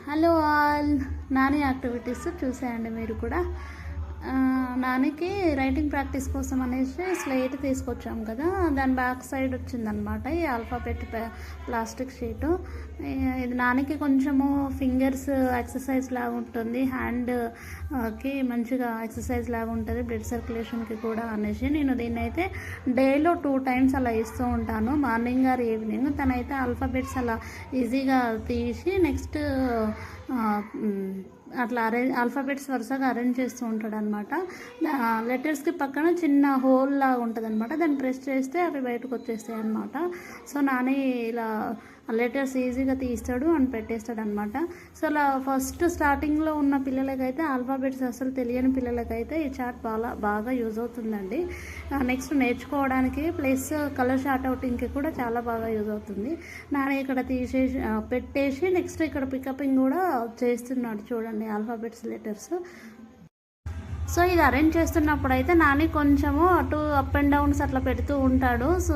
Hello all, Nani activities చూసేయండి మీరు కూడా. నానికి రైటింగ్ ప్రాక్టీస్ కోసం అనేసి స్లేట్ తీసుకొచ్చాం కదా, దాని బ్యాక్ సైడ్ వచ్చిందనమాట ఈ ఆల్ఫాబెట్ ప్లాస్టిక్ షీటు. ఇది నానికి కొంచెము ఫింగర్స్ ఎక్సర్సైజ్ లాగా ఉంటుంది, హ్యాండ్కి మంచిగా ఎక్సర్సైజ్ లాగా ఉంటుంది, బ్లడ్ సర్క్యులేషన్కి కూడా అనేసి నేను దీన్ని అయితే డేలో 2 times అలా ఇస్తూ ఉంటాను, మార్నింగ్ ఆర్ ఈవినింగ్. తనైతే ఆల్ఫాబెట్స్ అలా ఈజీగా తీసి నెక్స్ట్ అట్లా ఆల్ఫాబెట్స్ వరుసగా అరేంజ్ చేస్తూ ఉంటాడు అనమాట. లెటర్స్కి పక్కన చిన్న హోల్ లాగా ఉంటుంది అనమాట, దాన్ని ప్రెస్ చేస్తే అవి బయటకు వచ్చేస్తాయి అనమాట. సో నాని ఇలా లెటర్స్ ఈజీగా తీస్తాడు అని పెట్టేస్తాడు అనమాట. సో అలా ఫస్ట్ స్టార్టింగ్లో ఉన్న పిల్లలకైతే ఆల్ఫాబెట్స్ అసలు తెలియని పిల్లలకైతే ఈ చార్ట్ బాగా యూజ్ అవుతుందండి. నెక్స్ట్ నేర్చుకోవడానికి ప్లస్ కలర్ షార్ట్ అవుటింగ్కి కూడా చాలా బాగా యూజ్ అవుతుంది. నాని ఇక్కడ తీసేసి పెట్టేసి నెక్స్ట్ ఇక్కడ పికపింగ్ కూడా చేస్తున్నాడు చూడండి ఆల్ఫాబెట్స్ లెటర్స్. సో ఇది అరేంజ్ చేస్తున్నప్పుడు అయితే నాని కొంచెము అటు అప్ అండ్ డౌన్స్ అట్లా పెడుతూ ఉంటాడు, సో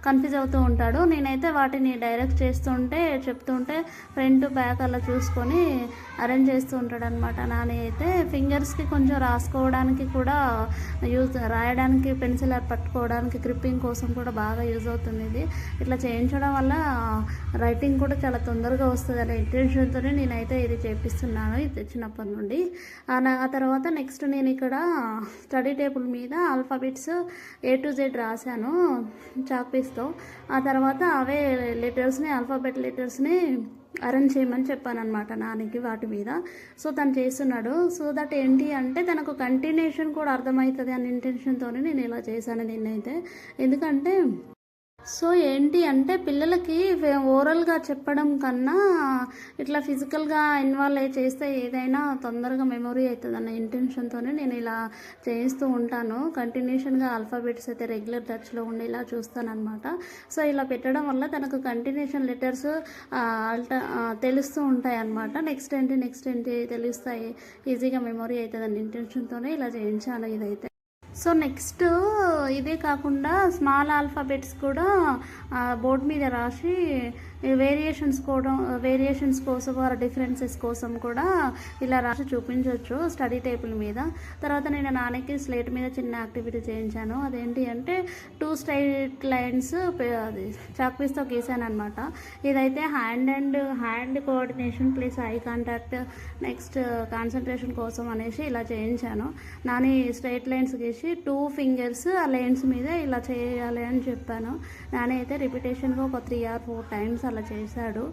కన్ఫ్యూజ్ అవుతూ ఉంటాడు. నేనైతే వాటిని డైరెక్ట్ చేస్తుంటే చెప్తుంటే ఫ్రంట్ బ్యాక్ అలా చూసుకొని అరేంజ్ చేస్తూ ఉంటాడు అనమాట. నాని అయితే ఫింగర్స్కి కొంచెం రాసుకోవడానికి కూడా రాయడానికి పెన్సిల్ పట్టుకోవడానికి గ్రిప్పింగ్ కోసం కూడా బాగా యూజ్ అవుతుంది. ఇది ఇట్లా చేయించడం వల్ల రైటింగ్ కూడా చాలా తొందరగా వస్తుంది అనే ఇంటెన్షన్తోనే నేనైతే ఇది చేపిస్తున్నాను ఇది తెచ్చినప్పటి నుండి. ఆ తర్వాత నెక్స్ట్ నేను ఇక్కడ స్టడీ టేబుల్ మీద ఆల్ఫాబెట్స్ A to Z రాశాను చాక్ పీస్తో. ఆ తర్వాత అవే లెటర్స్ని ఆల్ఫాబెట్ లెటర్స్ని అరేంజ్ చేయమని చెప్పాను అనమాట నానికి వాటి మీద. సో తను చేస్తున్నాడు. సో దట్ ఏంటి అంటే తనకు కంటిన్యూషన్ కూడా అర్థమవుతుంది అనే ఇంటెన్షన్తోనే నేను ఇలా చేశాను దీన్నైతే. ఎందుకంటే సో ఏంటి అంటే పిల్లలకి ఓరల్గా చెప్పడం కన్నా ఇట్లా ఫిజికల్గా ఇన్వాల్వ్ అయ్యి చేస్తే ఏదైనా తొందరగా మెమొరీ అవుతుంది అన్న ఇంటెన్షన్తోనే నేను ఇలా చేస్తూ ఉంటాను. కంటిన్యూషన్గా ఆల్ఫాబెట్స్ అయితే రెగ్యులర్ టచ్లో ఉండేలా చూస్తానమాట. సో ఇలా పెట్టడం వల్ల తనకు కంటిన్యూషన్ లెటర్స్ తెలుస్తూ ఉంటాయి అన్నమాట. నెక్స్ట్ ఏంటి తెలుస్తాయి, ఈజీగా మెమొరీ అవుతుంది అన్న ఇంటెన్షన్తోనే ఇలా చేయించాను ఇదైతే. సో నెక్స్ట్ ఇదే కాకుండా స్మాల్ ఆల్ఫాబెట్స్ కూడా బోర్డు మీద రాసి వేరియేషన్స్ కోసం ఆర్ డిఫరెన్సెస్ కోసం కూడా ఇలా రాసి చూపించవచ్చు స్టడీ టేబుల్ మీద. తర్వాత నేను నానికి స్లేట్ మీద చిన్న యాక్టివిటీ చేయించాను. అదేంటి అంటే 2 straight లైన్స్ అది చాక్ పీస్తో గీసాను అనమాట. ఇదైతే hand coordination plus eye contact next concentration కోసం అనేసి ఇలా చేయించాను. నాని స్ట్రైట్ లైన్స్ గీసి 2 fingers ఆ లైన్స్ మీద ఇలా చేయాలి అని చెప్పాను. నాని అయితే రిపిటేషన్గా ఒక 3 or 4 times అలా చేశాడు.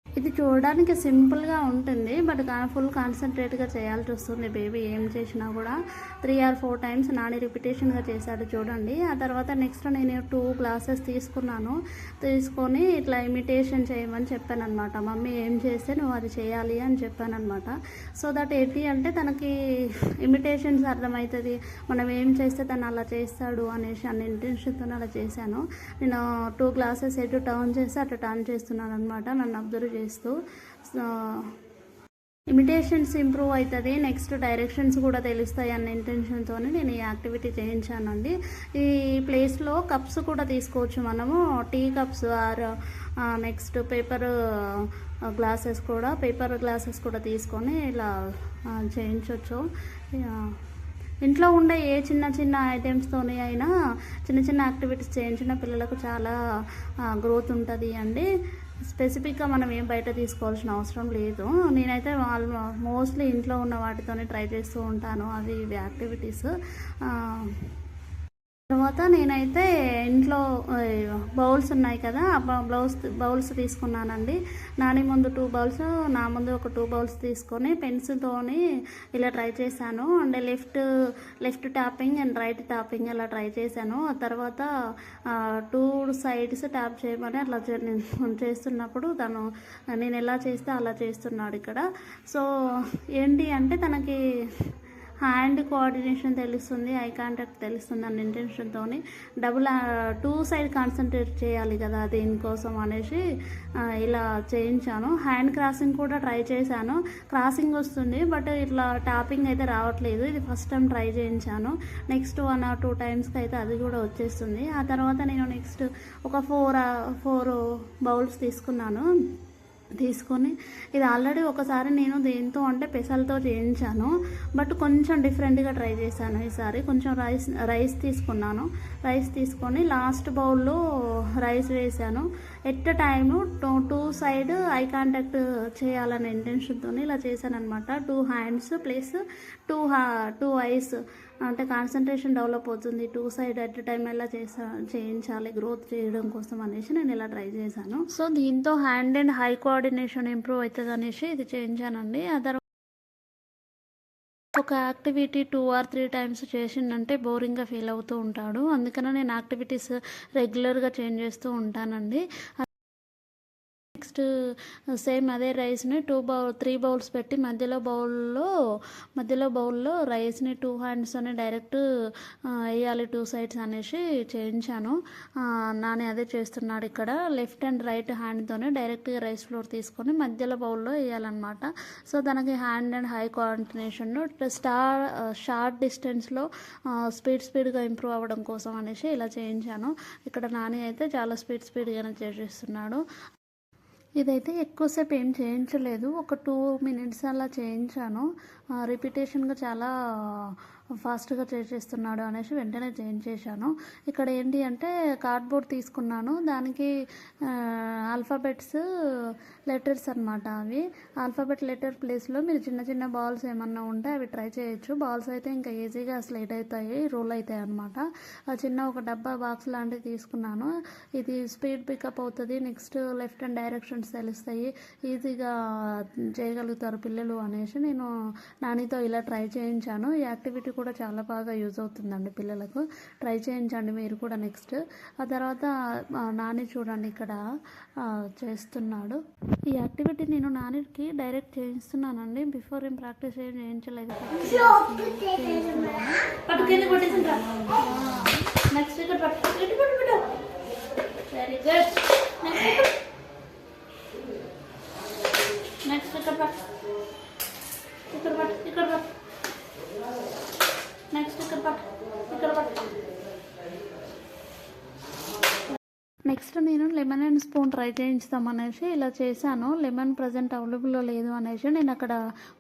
ఇది చూడడానికి సింపుల్గా ఉంటుంది, బట్ ఫుల్ కాన్సన్ట్రేట్గా చేయాల్సి వస్తుంది బేబీ ఏం చేసినా కూడా. 3 or 4 times నాని రిపిటేషన్గా చేశాడు చూడండి. ఆ తర్వాత నెక్స్ట్ నేను 2 glasses తీసుకొని ఇట్లా ఇమిటేషన్ చేయమని చెప్పాను అనమాట. మమ్మీ ఏం చేస్తే నువ్వు అది చేయాలి అని చెప్పాను అనమాట. సో దట్ ఏంటి అంటే తనకి ఇమిటేషన్స్ అర్థమవుతుంది, మనం ఏం చేస్తే తను అలా చేస్తాడు అనేసి అన్న ఇంటెన్షన్తో అలా చేశాను. నేను 2 glasses ఎటు టర్న్ చేసి అటు టర్న్ చేస్తున్నాను అనమాట, నన్ను అబ్జర్వ్ చేస్తూ. ఇమిటేషన్స్ ఇంప్రూవ్ అవుతుంది, నెక్స్ట్ డైరెక్షన్స్ కూడా తెలుస్తాయి అన్న ఇంటెన్షన్తో నేను ఈ యాక్టివిటీ చేయించానండి. ఈ ప్లేస్లో కప్స్ కూడా తీసుకోవచ్చు మనము, tea cups or next paper glasses కూడా తీసుకొని ఇలా చేయించవచ్చు. ఇంట్లో ఉండే ఏ చిన్న ఐటమ్స్తోనే అయినా చిన్న యాక్టివిటీస్ చేయించిన పిల్లలకు చాలా గ్రోత్ ఉంటుంది అండి. స్పెసిఫిక్గా మనం ఏం బయట తీసుకోవాల్సిన అవసరం లేదు. నేనైతే మోస్ట్లీ ఇంట్లో ఉన్న వాటితోనే ట్రై చేస్తూ ఉంటాను అవి యాక్టివిటీస్. తర్వాత నేనైతే ఇంట్లో బౌల్స్ ఉన్నాయి కదా, బౌల్స్ తీసుకున్నానండి. నాని ముందు 2 bowls, నా ముందు ఒక 2 bowls తీసుకొని పెన్సిల్తోని ఇలా ట్రై చేశాను. And left tapping and right tapping అలా ట్రై చేశాను. ఆ తర్వాత 2 sides ట్యాప్ చేయమని అట్లా చేస్తున్నప్పుడు నేను ఎలా చేస్తే అలా చేస్తున్నాడు ఇక్కడ. సో ఏంటి అంటే తనకి హ్యాండ్ కోఆర్డినేషన్ తెలుస్తుంది, ఐ కాంటాక్ట్ తెలుస్తుంది అన్న ఇంటెన్షన్తో 2 side కాన్సన్ట్రేట్ చేయాలి కదా దీనికోసం అనేసి ఇలా చేయించాను. హ్యాండ్ క్రాసింగ్ కూడా ట్రై చేశాను, క్రాసింగ్ వస్తుంది బట్ ఇట్లా ట్యాపింగ్ అయితే రావట్లేదు. ఇది ఫస్ట్ టైం ట్రై చేయించాను. నెక్స్ట్ 1 or 2 timesకి అయితే అది కూడా వచ్చేస్తుంది. ఆ తర్వాత నేను నెక్స్ట్ ఒక 4 bowls తీసుకున్నాను. తీసుకొని ఇది ఆల్రెడీ ఒకసారి నేను దేంతో అంటే పెసలతో చేయించాను, బట్ కొంచెం డిఫరెంట్గా ట్రై చేశాను ఈసారి. కొంచెం రైస్ తీసుకున్నాను. రైస్ తీసుకొని లాస్ట్ బౌల్లో రైస్ వేసాను. At time two side eye contact చేయాలనే ఇంటెన్షన్తో ఇలా చేశాను అనమాట. 2 హ్యాండ్స్ ప్లస్ 2 ఐస్, అంటే కాన్సన్ట్రేషన్ డెవలప్ అవుతుంది. 2 సైడ్ అట్ టైం ఎలా చేయించాలి గ్రోత్ చేయడం కోసం అనేసి నేను ఇలా ట్రై చేశాను. సో దీంతో hand and high coordination improve అవుతుంది అనేసి ఇది చేయించానండి. అదర్ ఒక యాక్టివిటీ 2 or 3 టైమ్స్ చేసిందంటే బోరింగ్గా ఫీల్ అవుతూ ఉంటాడు. అందుకనే నేను యాక్టివిటీస్ రెగ్యులర్గా చేంజ్ చేస్తూ ఉంటానండి. నెక్స్ట్ సేమ్ అదే రైస్ని 3 బౌల్స్ పెట్టి మధ్యలో బౌల్లో రైస్ని 2 హ్యాండ్స్తోనే డైరెక్ట్ వేయాలి 2 సైడ్స్ అనేసి చేయించాను. నాని అదే చేస్తున్నాడు ఇక్కడ. లెఫ్ట్ అండ్ రైట్ హ్యాండ్తోనే డైరెక్ట్గా రైస్ ఫ్లోర్ తీసుకొని మధ్యలో బౌల్లో వేయాలన్నమాట. సో దానికి hand and high coordination short డిస్టెన్స్లో స్పీడ్గా ఇంప్రూవ్ అవ్వడం కోసం అనేసి ఇలా చేయించాను. ఇక్కడ నాని అయితే చాలా స్పీడ్గానే చేసేస్తున్నాడు. ఇదైతే ఎక్కువసేపు ఏం చేయించలేదు, ఒక 2 minutes అలా చేయించాను. రిపిటేషన్గా చాలా ఫాస్ట్గా చేసేస్తున్నాడు అనేసి వెంటనే చేయించేశాను. ఇక్కడ ఏంటి అంటే కార్డ్బోర్డ్ తీసుకున్నాను, దానికి ఆల్ఫాబెట్స్ లెటర్స్ అనమాట. అవి ఆల్ఫాబెట్ లెటర్ ప్లేస్లో మీరు చిన్న బాల్స్ ఏమన్నా ఉంటే అవి ట్రై చేయొచ్చు. బాల్స్ అయితే ఇంకా ఈజీగా స్లైడ్ అవుతాయి, రోల్ అవుతాయి అనమాట. ఒక డబ్బా బాక్స్ లాంటివి తీసుకున్నాను. ఇది స్పీడ్ పికప్ అవుతుంది, నెక్స్ట్ లెఫ్ట్ అండ్ డైరెక్షన్స్ తెలుస్తాయి, ఈజీగా చేయగలుగుతారు పిల్లలు అనేసి నేను నానితో ఇలా ట్రై చేయించాను. ఈ యాక్టివిటీ కూడా చాలా బాగా యూజ్ అవుతుందండి పిల్లలకు. ట్రై చేయించండి మీరు కూడా నెక్స్ట్. ఆ తర్వాత నాని చూడండి ఇక్కడ చేస్తున్నాడు. ఈ యాక్టివిటీ నేను నానికి డైరెక్ట్ చేయిస్తున్నానండి, బిఫోర్ ఏం ప్రాక్టీస్ చేయించలేదు. Very good. నెక్స్ట్ ఇక్కడ పట్టు. నెక్స్ట్ ఇక్కడ పట్టు. నెక్స్ట్ నేను లెమన్ అండ్ స్పూన్ ట్రై చేయించుదామనేసి ఇలా చేశాను. లెమన్ ప్రజెంట్ అవైలబుల్లో లేదు అనేసి నేను అక్కడ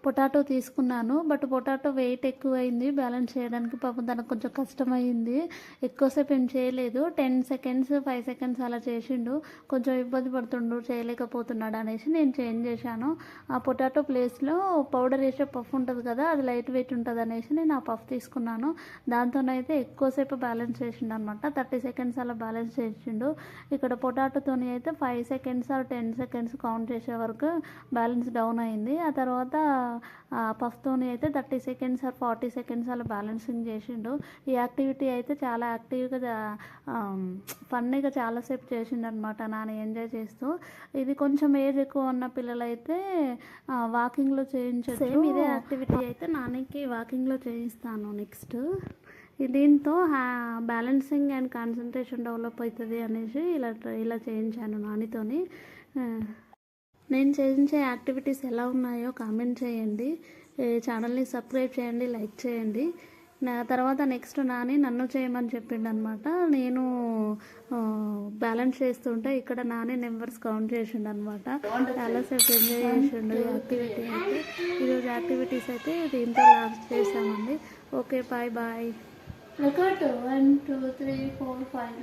పొటాటో తీసుకున్నాను, బట్ పొటాటో వెయిట్ ఎక్కువైంది బ్యాలెన్స్ చేయడానికి. పాపం దానికి కొంచెం కష్టమైంది, ఎక్కువసేపు ఏం చేయలేదు. 10 seconds 5 seconds అలా చేసిండు. కొంచెం ఇబ్బంది పడుతుండు, చేయలేకపోతున్నాడు అనేసి నేను చేంజ్ చేశాను. ఆ పొటాటో ప్లేస్లో పౌడర్ వేసే పఫ్ ఉంటుంది కదా, అది లైట్ వెయిట్ ఉంటుంది అనేసి నేను ఆ పఫ్ తీసుకున్నాను. దాంతోనైతే ఎక్కువసేపు బ్యాలెన్స్ చేసిండు అనమాట. 30 seconds అలా బ్యాలెన్స్ చేసిండు. ఇక్కడ పొటాటోతోని అయితే 5 seconds or 10 seconds కౌంట్ చేసే వరకు బ్యాలెన్స్ డౌన్ అయింది. ఆ తర్వాత పఫ్తోని అయితే 30 seconds or 40 seconds అలా బ్యాలెన్సింగ్ చేసిండు. ఈ యాక్టివిటీ అయితే చాలా యాక్టివ్గా ఫన్నీగా చాలాసేపు చేసిండు అనమాట నాన్న ఎంజాయ్ చేస్తూ. ఇది కొంచెం ఏజ్ ఎక్కువ ఉన్న పిల్లలైతే వాకింగ్లో చేయించచ్చు. సేమ్ ఇదే యాక్టివిటీ అయితే నాన్నకి వాకింగ్లో చేయిస్తాను నెక్స్ట్. దీంతో బ్యాలెన్సింగ్ అండ్ కాన్సన్ట్రేషన్ డెవలప్ అవుతుంది అనేసి ఇలా చేయించాను నానితోని. నేను చేయించే యాక్టివిటీస్ ఎలా ఉన్నాయో కామెంట్ చేయండి, ఛానల్ని సబ్స్క్రైబ్ చేయండి, లైక్ చేయండి. నా తర్వాత నెక్స్ట్ నాని నన్ను చేయమని చెప్పిండు అనమాట. నేను బ్యాలెన్స్ చేస్తుంటే ఇక్కడ నాని నెంబర్స్ కౌంట్ చేసిండు అనమాట. చాలాసేపు ఎంజాయ్ చేసిండు ఈ యాక్టివిటీ అయితే. ఈరోజు యాక్టివిటీస్ అయితే దీంతో లాస్ట్ చేసామండి. Okay, bye. Look at 1 2 3 4 5.